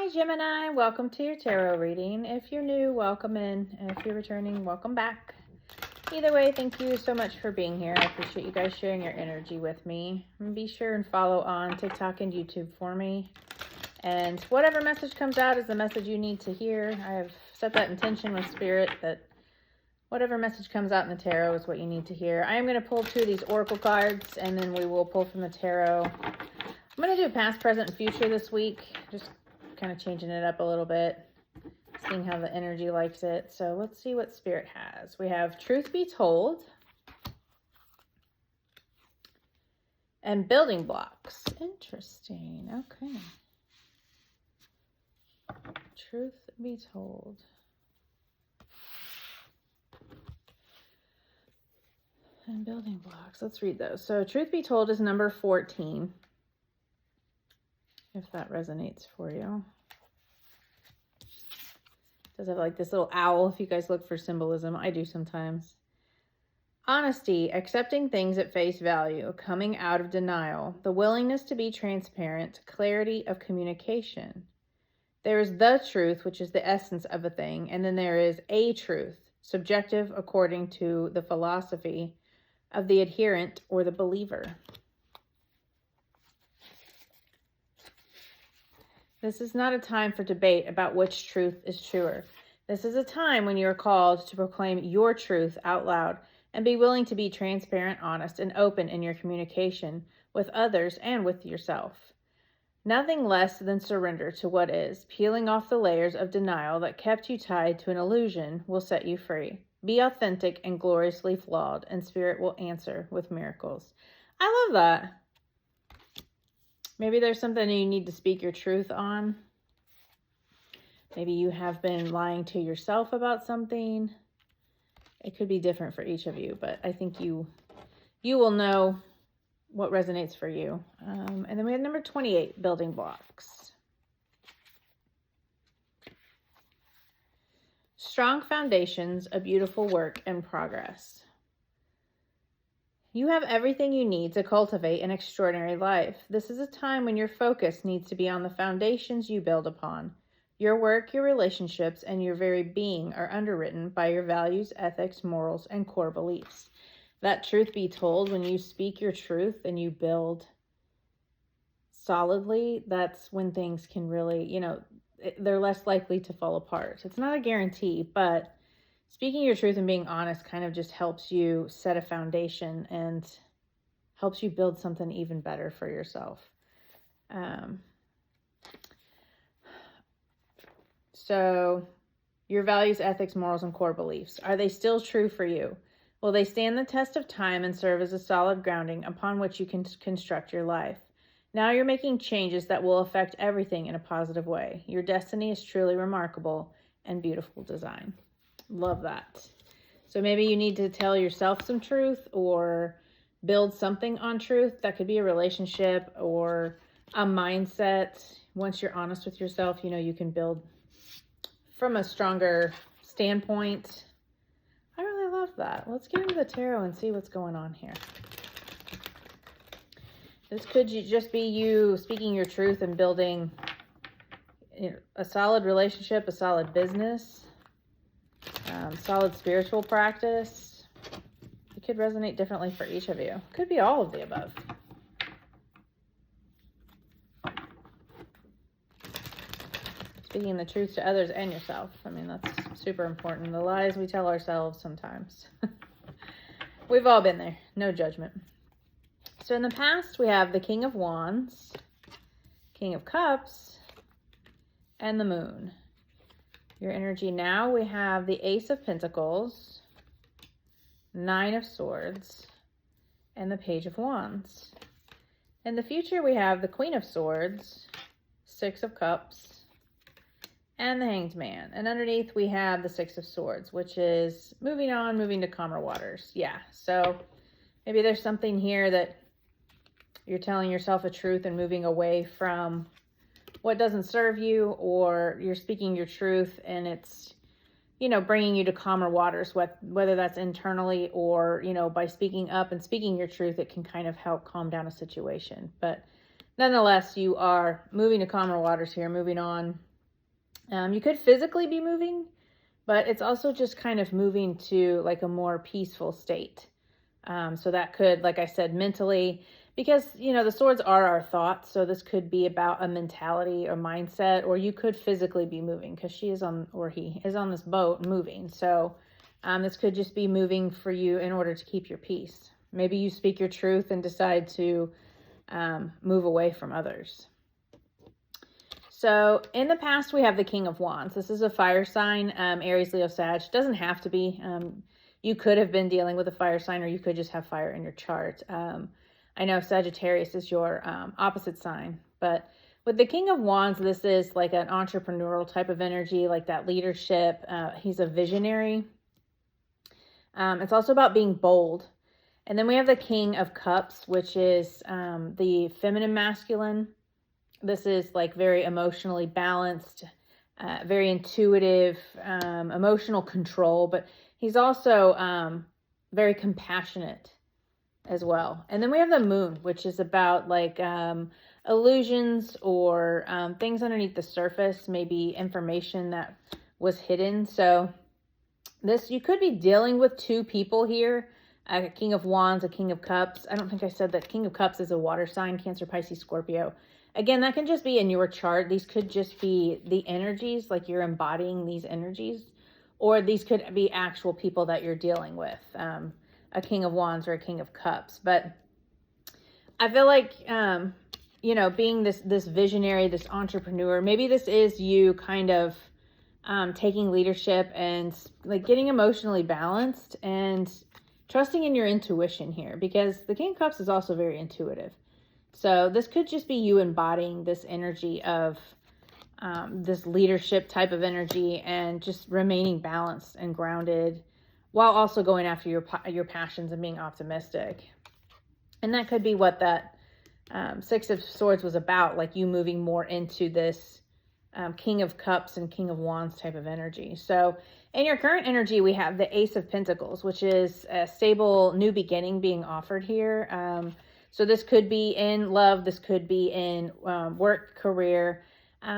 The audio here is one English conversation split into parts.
Hi Gemini, welcome to your tarot reading. If you're new, welcome in. If you're returning, welcome back. Either way, thank you so much for being here. I appreciate you guys sharing your energy with me. And be sure and follow on TikTok and YouTube for me. And whatever message comes out is the message you need to hear. I have set that intention with Spirit that whatever message comes out in the tarot is what you need to hear. I am going to pull 2 of these oracle cards, and then we will pull from the tarot. I'm going to do past, present, and future this week. Just kind of changing it up a little bit, seeing how the energy likes it. So let's see what Spirit has. We have Truth Be Told and Building Blocks. Interesting. Okay. Truth Be Told. And Building Blocks. Let's read those. So Truth Be Told is number 14. If that resonates for you. It does have like this little owl if you guys look for symbolism. I do sometimes. Honesty, accepting things at face value, coming out of denial, the willingness to be transparent, clarity of communication. There is the truth, which is the essence of a thing, and then there is a truth, subjective according to the philosophy of the adherent or the believer. This is not a time for debate about which truth is truer. This is a time when you are called to proclaim your truth out loud and be willing to be transparent, honest, and open in your communication with others and with yourself. Nothing less than surrender to what is. Peeling off the layers of denial that kept you tied to an illusion will set you free. Be authentic and gloriously flawed, and Spirit will answer with miracles. I love that. Maybe there's something you need to speak your truth on. Maybe you have been lying to yourself about something. It could be different for each of you, but I think you will know what resonates for you. And then we have number 28, Building Blocks. Strong foundations, a beautiful work in progress. You have everything you need to cultivate an extraordinary life. This is a time when your focus needs to be on the foundations you build upon. Your work, your relationships, and your very being are underwritten by your values, ethics, morals, and core beliefs. That truth be told, when you speak your truth and you build solidly, that's when things can really, they're less likely to fall apart. It's not a guarantee, but speaking your truth and being honest kind of just helps you set a foundation and helps you build something even better for yourself. So your values, ethics, morals, and core beliefs, are they still true for you? Will they stand the test of time and serve as a solid grounding upon which you can construct your life? Now you're making changes that will affect everything in a positive way. Your destiny is truly remarkable and beautiful design. Love that. So maybe you need to tell yourself some truth or build something on truth. That could be a relationship or a mindset. Once you're honest with yourself, you can build from a stronger standpoint. I really love that. Let's get into the tarot and see what's going on here. This could just be you speaking your truth and building a solid relationship, a solid business. Solid spiritual practice. It could resonate differently for each of you. Could be all of the above. Speaking the truth to others and yourself. I mean, that's super important. The lies we tell ourselves sometimes. We've all been there. No judgment. So in the past, we have the King of Wands, King of Cups, and the Moon. Your energy now, we have the Ace of Pentacles, 9 of Swords, and the Page of Wands. In the future, we have the Queen of Swords, 6 of Cups, and the Hanged Man. And underneath, we have the 6 of Swords, which is moving on, moving to calmer waters. Yeah, so maybe there's something here that you're telling yourself a truth and moving away from what doesn't serve you, or you're speaking your truth and it's, bringing you to calmer waters, whether that's internally or, by speaking up and speaking your truth, it can kind of help calm down a situation. But nonetheless, you are moving to calmer waters here, moving on, You could physically be moving, but it's also just kind of moving to like a more peaceful state. So that could, like I said, mentally, because, the swords are our thoughts. So this could be about a mentality or mindset, or you could physically be moving because he is on this boat moving. So this could just be moving for you in order to keep your peace. Maybe you speak your truth and decide to move away from others. So in the past, we have the King of Wands. This is a fire sign, Aries, Leo, Sag. Doesn't have to be. You could have been dealing with a fire sign, or you could just have fire in your chart. I know Sagittarius is your opposite sign, but with the King of Wands, this is like an entrepreneurial type of energy, like that leadership. He's a visionary. It's also about being bold. And then we have the King of Cups, which is the feminine masculine. This is like very emotionally balanced, very intuitive, emotional control, but he's also very compassionate as well. And then we have the Moon, which is about like illusions or things underneath the surface, maybe information that was hidden. So you could be dealing with two people here, a King of Wands, a King of Cups. I don't think I said that King of Cups is a water sign, Cancer, Pisces, Scorpio. Again, that can just be in your chart. These could just be the energies, like you're embodying these energies, or these could be actual people that you're dealing with, a King of Wands or a King of Cups. But I feel like, being this visionary, this entrepreneur, maybe this is you kind of taking leadership and like getting emotionally balanced and trusting in your intuition here, because the King of Cups is also very intuitive. So this could just be you embodying this energy of this leadership type of energy and just remaining balanced and grounded while also going after your passions and being optimistic. And that could be what that Six of Swords was about, like you moving more into this King of Cups and King of Wands type of energy. So in your current energy, we have the Ace of Pentacles, which is a stable new beginning being offered here. So this could be in love. This could be in work, career.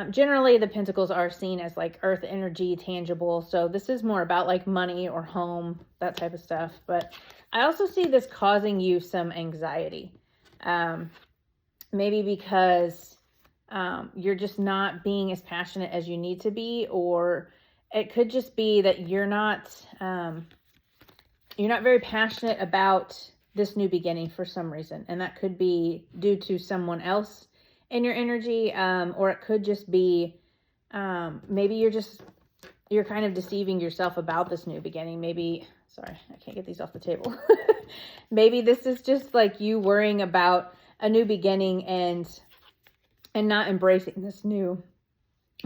Generally, the pentacles are seen as like earth energy, tangible. So this is more about like money or home, that type of stuff. But I also see this causing you some anxiety. Maybe because you're just not being as passionate as you need to be, or it could just be that you're not very passionate about this new beginning for some reason. And that could be due to someone else in your energy, or it could just be maybe you're kind of deceiving yourself about this new beginning. Maybe, sorry, I can't get these off the table. Maybe this is just like you worrying about a new beginning and not embracing this new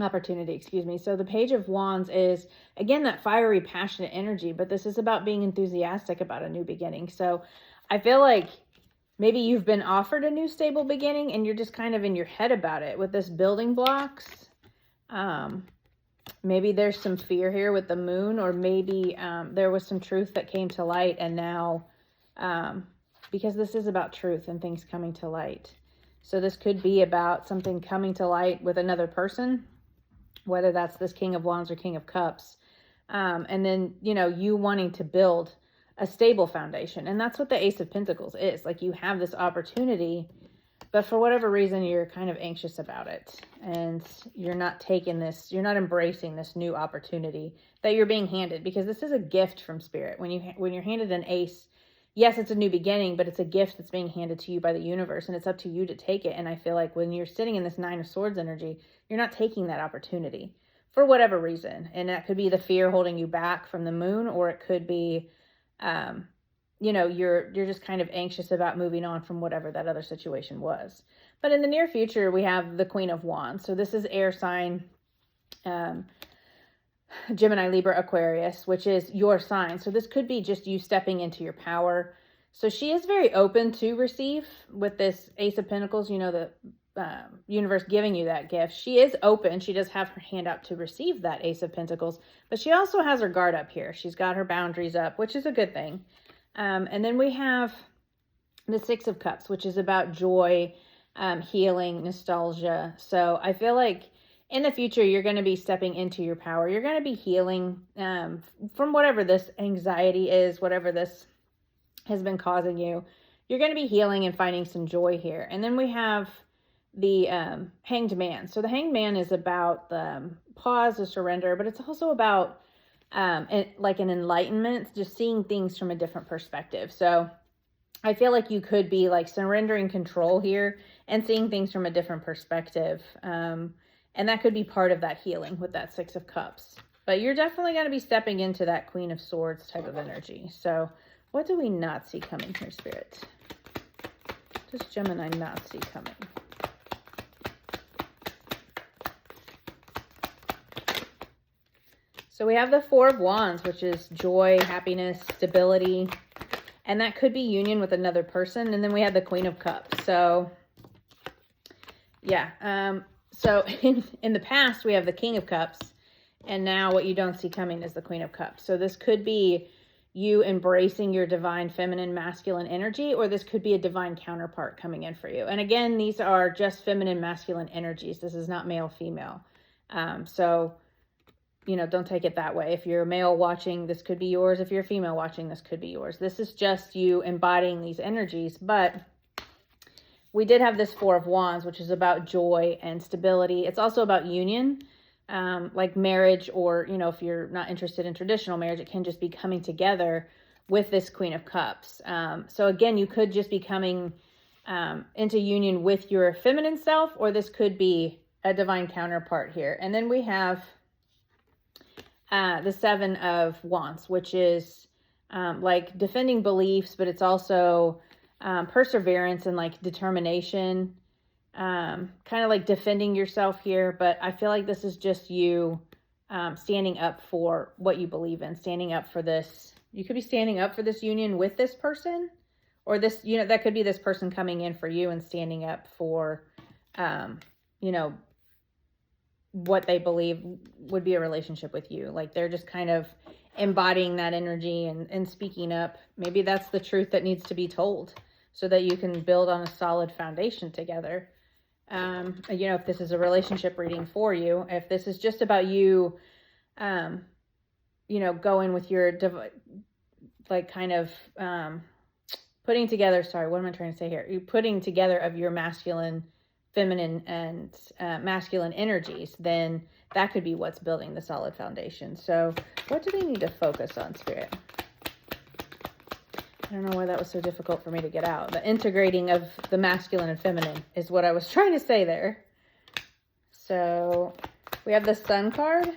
opportunity, excuse me. So the Page of Wands is, again, that fiery, passionate energy, but this is about being enthusiastic about a new beginning. So I feel like maybe you've been offered a new stable beginning and you're just kind of in your head about it with this building blocks. Maybe there's some fear here with the Moon, or maybe there was some truth that came to light, and now, because this is about truth and things coming to light. So this could be about something coming to light with another person, whether that's this King of Wands or King of Cups. And then, you wanting to build a stable foundation. And that's what the Ace of Pentacles is. Like, you have this opportunity, but for whatever reason, you're kind of anxious about it. And you're not you're not embracing this new opportunity that you're being handed, because this is a gift from Spirit. When you're handed an ace, yes, it's a new beginning, but it's a gift that's being handed to you by the universe, and it's up to you to take it. And I feel like when you're sitting in this Nine of Swords energy, you're not taking that opportunity for whatever reason. And that could be the fear holding you back from the Moon, or it could be, you're just kind of anxious about moving on from whatever that other situation was. But in the near future, we have the Queen of Wands. So this is air sign, Gemini, Libra, Aquarius, which is your sign. So this could be just you stepping into your power. So she is very open to receive with this Ace of Pentacles, the universe giving you that gift. She is open. She does have her hand up to receive that Ace of Pentacles, but she also has her guard up here. She's got her boundaries up, which is a good thing. And then we have the Six of Cups, which is about joy, healing, nostalgia. So I feel like in the future, you're going to be stepping into your power. You're going to be healing from whatever this anxiety is, whatever this has been causing you. You're going to be healing and finding some joy here. And then we have the Hanged Man. So the Hanged Man is about the pause, the surrender, but it's also about like an enlightenment, just seeing things from a different perspective. So I feel like you could be like surrendering control here and seeing things from a different perspective. And that could be part of that healing with that Six of Cups. But you're definitely going to be stepping into that Queen of Swords type of energy. So what do we not see coming here, Spirit? What does Gemini not see coming? So we have the Four of Wands, which is joy, happiness, stability. And that could be union with another person. And then we have the Queen of Cups. So, yeah. So in the past, we have the King of Cups. And now what you don't see coming is the Queen of Cups. So this could be you embracing your divine feminine masculine energy, or this could be a divine counterpart coming in for you. And again, these are just feminine masculine energies. This is not male female. So, you know, don't take it that way. If you're a male watching, this could be yours. If you're a female watching, this could be yours. This is just you embodying these energies. But we did have this Four of Wands, which is about joy and stability. It's also about union, like marriage, or, you know, if you're not interested in traditional marriage, it can just be coming together with this Queen of Cups. So again, you could just be coming into union with your feminine self, or this could be a divine counterpart here. And then we have the Seven of Wands, which is like defending beliefs, but it's also perseverance and like determination, kind of like defending yourself here. But I feel like this is just you standing up for what you believe in, standing up for this. You could be standing up for this union with this person, or this, you know, that could be this person coming in for you and standing up for, you know, what they believe would be a relationship with you. Like they're just kind of embodying that energy and speaking up. Maybe that's the truth that needs to be told so that you can build on a solid foundation together. You know, if this is a relationship reading for you, if this is just about you, you know, going with your, like kind of putting together, sorry, what am I trying to say here? You're putting together of your masculine, feminine, and masculine energies, then that could be what's building the solid foundation. So what do they need to focus on, Spirit? I don't know why that was so difficult for me to get out. The integrating of the masculine and feminine is what I was trying to say there. So we have the Sun card.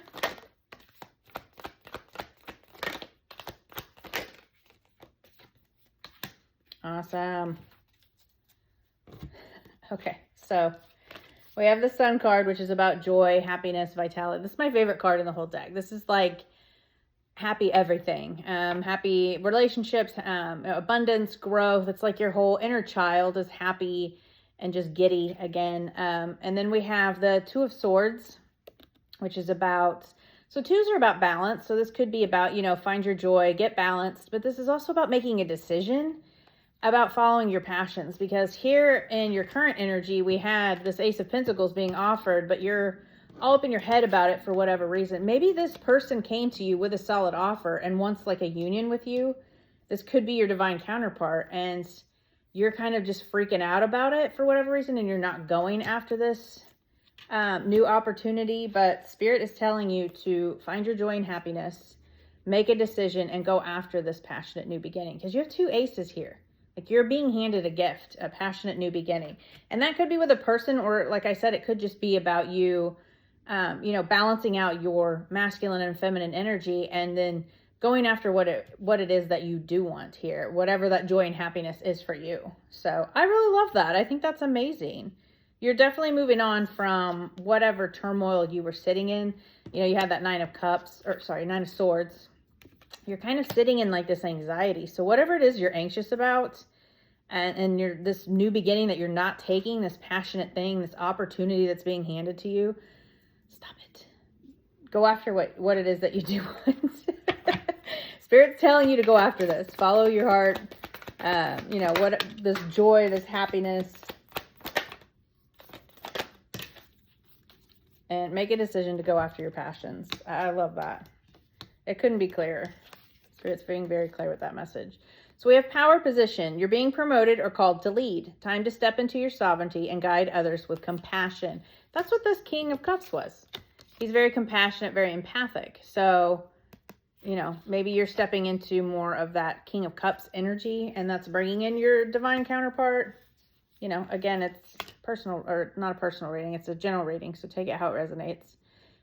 Awesome. Okay, so we have the Sun card, which is about joy, happiness, vitality. This is my favorite card in the whole deck. This is like happy everything, happy relationships, abundance, growth. It's like your whole inner child is happy and just giddy again. And then we have the Two of Swords, which is about, so twos are about balance. So this could be about, you know, find your joy, get balanced. But this is also about making a decision about following your passions, because here in your current energy, we had this Ace of Pentacles being offered, but you're all up in your head about it for whatever reason. Maybe this person came to you with a solid offer and wants like a union with you. This could be your divine counterpart, and you're kind of just freaking out about it for whatever reason, and you're not going after this new opportunity. But Spirit is telling you to find your joy and happiness, make a decision, and go after this passionate new beginning, because you have two aces here. Like you're being handed a gift, a passionate new beginning. And that could be with a person, or like I said, it could just be about you, you know, balancing out your masculine and feminine energy, and then going after what it is that you do want here, whatever that joy and happiness is for you. So I really love that. I think that's amazing. You're definitely moving on from whatever turmoil you were sitting in. You know, you had that Nine of Swords. You're kind of sitting in like this anxiety. So whatever it is you're anxious about, and you're this new beginning that you're not taking, this passionate thing, this opportunity that's being handed to you, stop it. Go after what it is that you do want. Spirit's telling you to go after this. Follow your heart. You know, what this joy, this happiness. and make a decision to go after your passions. I love that. It couldn't be clearer. Spirit's being very clear with that message. So we have power position. You're being promoted or called to lead. Time to step into your sovereignty and guide others with compassion. That's what this King of Cups was. He's very compassionate, very empathic. So, you know, maybe you're stepping into more of that King of Cups energy, and that's bringing in your divine counterpart. You know, again, it's personal, or not a personal reading, it's a general reading, so take it how it resonates.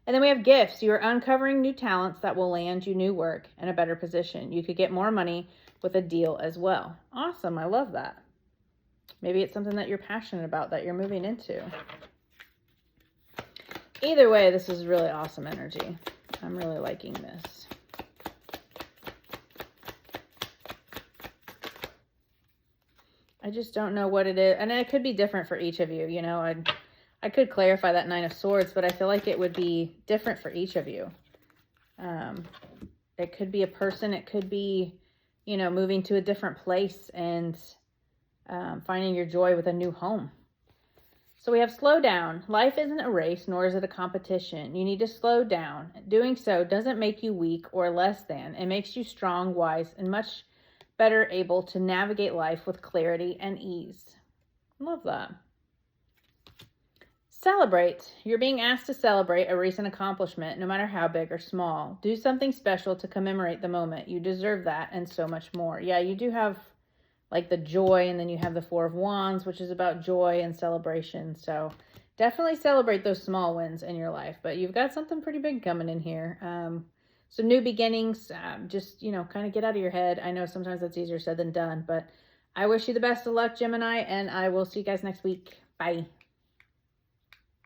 And then we have gifts. You are uncovering new talents that will land you new work and a better position. You could get more money with a deal as well. Awesome. I love that. Maybe it's something that you're passionate about that you're moving into. Either way, this is really awesome energy. I'm really liking this. I just don't know what it is. And it could be different for each of you. You know, I could clarify that Nine of Swords, but I feel like it would be different for each of you. It could be a person. It could be, you know, moving to a different place and finding your joy with a new home. So we have slow down. Life isn't a race, nor is it a competition. You need to slow down. Doing so doesn't make you weak or less than. It makes you strong, wise, and much better able to navigate life with clarity and ease. Love that. Celebrate. You're being asked to celebrate a recent accomplishment, no matter how big or small. Do something special to commemorate the moment. You deserve that and so much more. Yeah, you do have like the joy, and then you have the Four of Wands, which is about joy and celebration. So definitely celebrate those small wins in your life, but you've got something pretty big coming in here. So new beginnings, just, you know, kind of get out of your head. I know sometimes that's easier said than done, but I wish you the best of luck, Gemini, and I will see you guys next week. Bye.